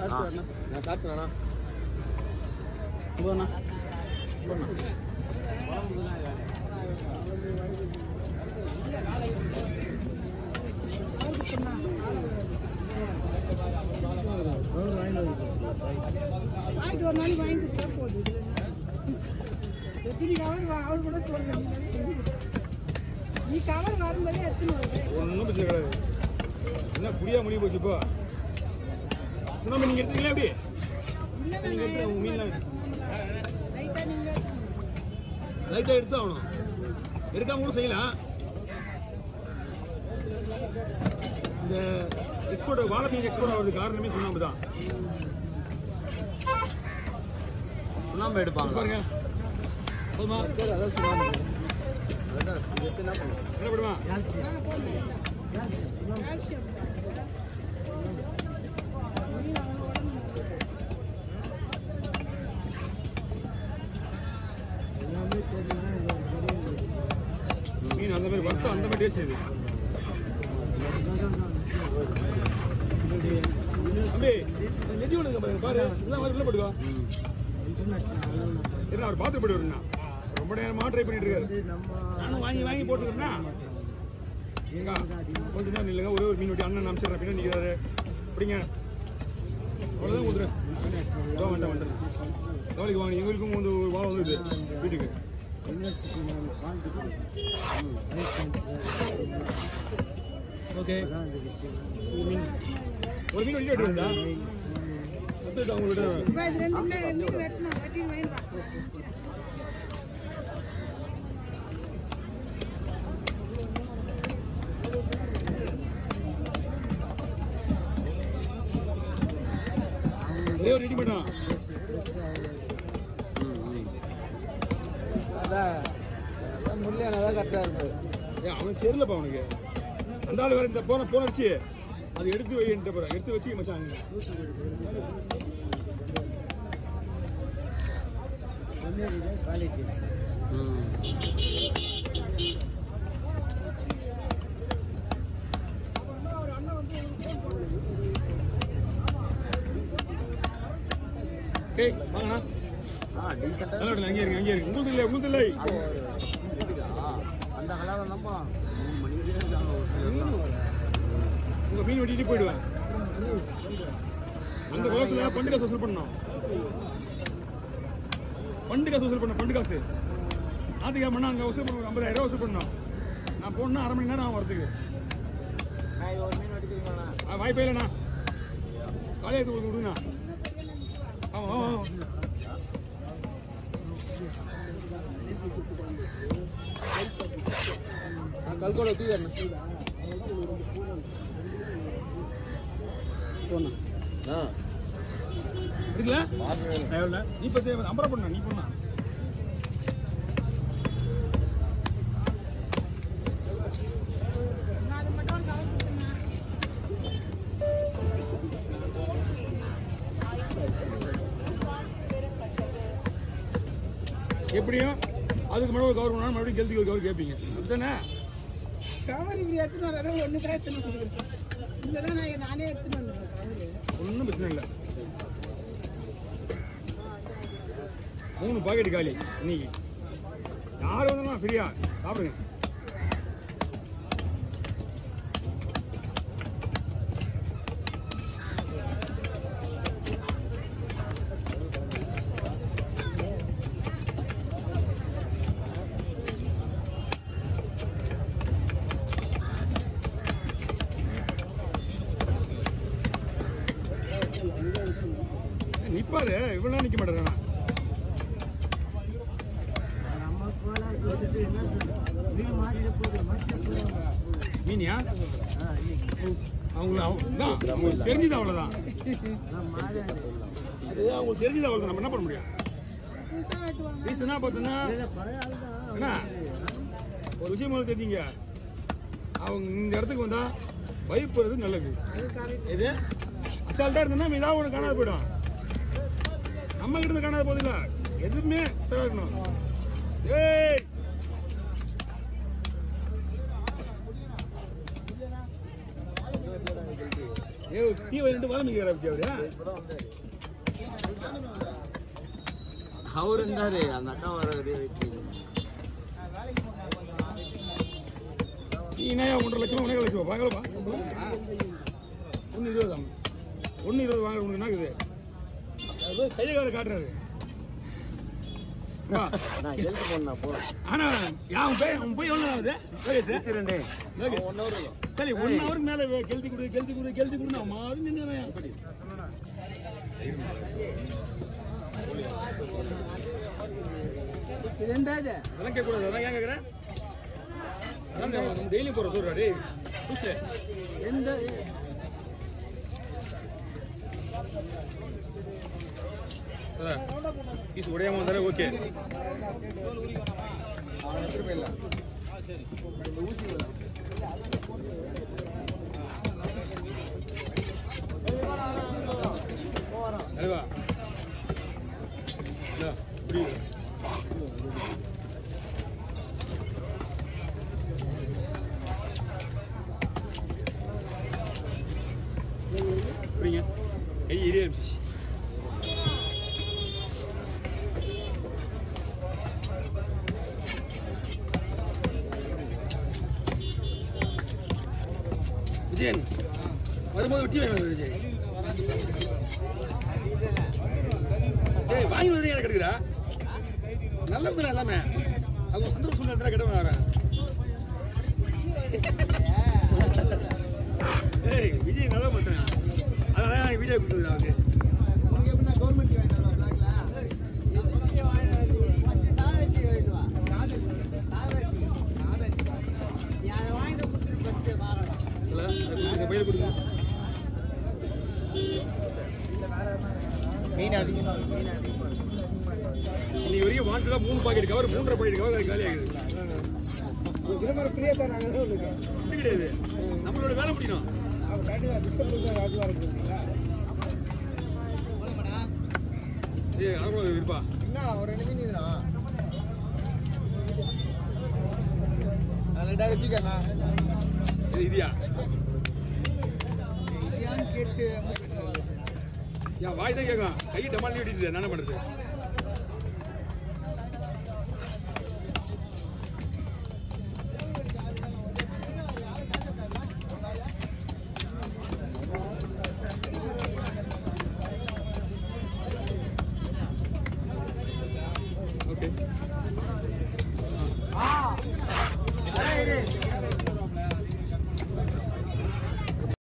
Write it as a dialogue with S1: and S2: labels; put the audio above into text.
S1: நான் சாப்பிட்டேண்ணா போண்ணா
S2: வாங்கிட்டு ஒரு நாளைக்கு வாங்கி கொடுத்தா போகுது எத்தனை கவர் அவர் கூட சொல்றேன் நீ கவர் வரும்போதே எத்தனை வருது
S3: ஒன்றும் பிரச்சனை கிடையாது என்ன புரியா முடிய போச்சு இப்போ சுனாமி நீங்கள் எடுத்தீங்களா எப்படி நீங்கள் எடுத்து உங்கள் மீன்லாம் லைட்டாக எடுத்து ஆகணும் எடுக்காம கூட செய்யலாம் இந்த எக்ஸ்போர்ட் வாழை மீன் எக்ஸ்போர்ட் ஆகிறது காரணமே சுண்ணாம்பு தான்
S1: சுண்ணாம்பு எடுப்பாங்க
S3: பாருங்க போதுமா
S1: அதான் சுண்ணாம்பு என்ன பண்ணுவோம்
S3: என்ன பண்ணுமா மீன் அந்த மாதிரி வறுத்தா அந்த மாதிரி டேஸ்ட் இது அம்பி நெதி ஒழுங்க பாரு இதெல்லாம் மாதிரி உள்ள போட்டுக்கோ என்ன அவர் பாத்திரம் போட்டு வருங்கண்ணா ரொம்ப நேரமா ட்ரை பண்ணிட்டு இருக்காரு நானும் வாங்கி வாங்கி போட்டுக்கிறேன்னா எங்க கொஞ்ச நேரம் இல்லைங்க ஒரே ஒரு மீன் வெட்டி அண்ணன் அனுப்பிச்சிடுறேன் பின்னாடி நிற்கிறாரு அப்படிங்க அவ்வளோதான் கொடுத்துறேன் வேண்டாம் வேண்டாம் கவலைக்கு வாங்க எங்களுக்கும் வந்து ஒரு வாரம் வந்து வீட்டுக்கு ஓகே ஒரு மீன் வெட்டி வெட்டுறா ஒரே ஒரு ரெடி பண்ணான்
S1: முள்ளியானதான் கரெக்டாக இருக்கு
S3: அவனுக்கு தெரியலப்பா அவனுக்கு அந்த ஆள் வேற இந்த போன அடிச்சு அது எடுத்து வைன்ட்டு போற எடுத்து வச்சு மச்சான்
S1: காலேஜ்
S3: ஓகே வாங்கண்ணா நல்லா அங்கே இருக்கு அங்கே இருக்கு உங்களுக்கு இல்லை உங்களுக்கு இல்லை
S1: அந்த கலரம் தான்ப்பா 3 மணிக்கு இருக்காங்க ஒரு சிலர்
S3: உங்க மீன் வெட்டிட்டு போயிடுவேன் அந்த குளத்துல பண்டு காசு வசூல் பண்ணோம் பண்டு காசு ஆத்துக்கு பண்ணா அங்கே வசூல் பண்ண 50,000 ரூபா வசூல் பண்ணோம் நான் போனா 1/2 மணி நேரம் ஆகும் வரதுக்கு
S1: ஒரு மீன் வெட்டிக்கிறீங்களா
S3: வாய்ப்பே இல்லைண்ணா காலையை விடுங்கண்ணா ஆமாம்
S1: கல்கோட தூக்கணும்
S3: இருக்குல்ல நீ பத்தி அம்பரா பண்ண நீ பண்ணா எப்படியும் அதுக்கு மேலே ஒரு கவர் பண்ணாலும் மறுபடியும் கெல்திக்கு ஒரு கவர் கேட்பீங்க அதுதானே
S2: கவர் இப்படி எடுத்துன்னு வர ஒன்று தான் எடுத்துன்னு இல்லைதான் நானே எடுத்துன்னு வந்துடுறேன்
S3: ஒன்றும் பிரச்சனை இல்லை 3 பாக்கெட் காலி இன்னைக்கு யார் வந்தாலும் ஃப்ரீயா சாப்பிடுங்க நிப்பாரு இவ்வளவு நிக்க மாட்டேன் மீனியா அவங்களுக்கு தெரிஞ்சது அவ்வளவுதான் அவங்களுக்கு தெரிஞ்சது அவ்வளவுதான் நம்ம என்ன பண்ண முடியும் ரீசனா பார்த்தோன்னா என்ன ஒரு விஷயம் தெரிஞ்சீங்க அவங்க இந்த இடத்துக்கு வந்தா பயப்படுறது நல்லது இது அசால்ட்டா இருந்ததுன்னா ஏதாவது ஒன்று காணாது போயிடும் நம்ம கிட்ட இருந்து காணாத போதில்ல எதுவுமே சரியா இருக்கணும் ஏய் டீ வாங்கிட்டு வர முடியாது அவரு
S1: அவரு இருந்தாரு அந்த அக்கா வர
S3: நீ என்ன 1.5 லட்சமா 1.5 லட்சமா வாங்கலப்பா 1.20 தான் 1.20 வாங்க உனக்கு என்ன இருக்குது கையை கால காட்டுறாரு ஆனா உன் போய் எவ்வளவு ஆகுது சரி 1 ஹவருக்கு மேல கெழுத்தி கொடு மாறி நின்று அதெல்லாம் கேட்கக்கூடாது அதான் ஏன் கேட்குறேன் டெய்லி போற சொல்றாரு எந்த பீஸ் உடையாம வந்தாலே ஓகே அல்வா புரியுது புரியுங்க கை எரிய ஆரம்பிச்சு விஜயன் வரும்போது வெட்டி வாங்க விஜய் வாங்கி வந்து எனக்கு கிடைக்கிறா நல்ல எல்லாமே அவங்க சந்தோஷம் சொல்ற கிட்ட வரேன் ஏய் விஜய் நல்லா பண்றேன் அதனால வீடியோ கொடுத்துருக்கேன் அவருக்கு உனக்கு எப்படின்னா கவர்மெண்ட் பயிர் கொடுங்க மீன் அதிகமாக இன்னைக்கு வரைக்கும் வாண்டடா 3 பாக்கெட் கவர் 3.5 பாக்கெட் கவர் காலி ஆகுது கிடையாது நம்மளோட வேலை முடியணும் இருப்பா என்ன ஒரு 2 மீன் இதுயா கேட்டு என் வாய் தான் கேட்கும் கை டமால் வெட்டிட்டு என்ன பண்றது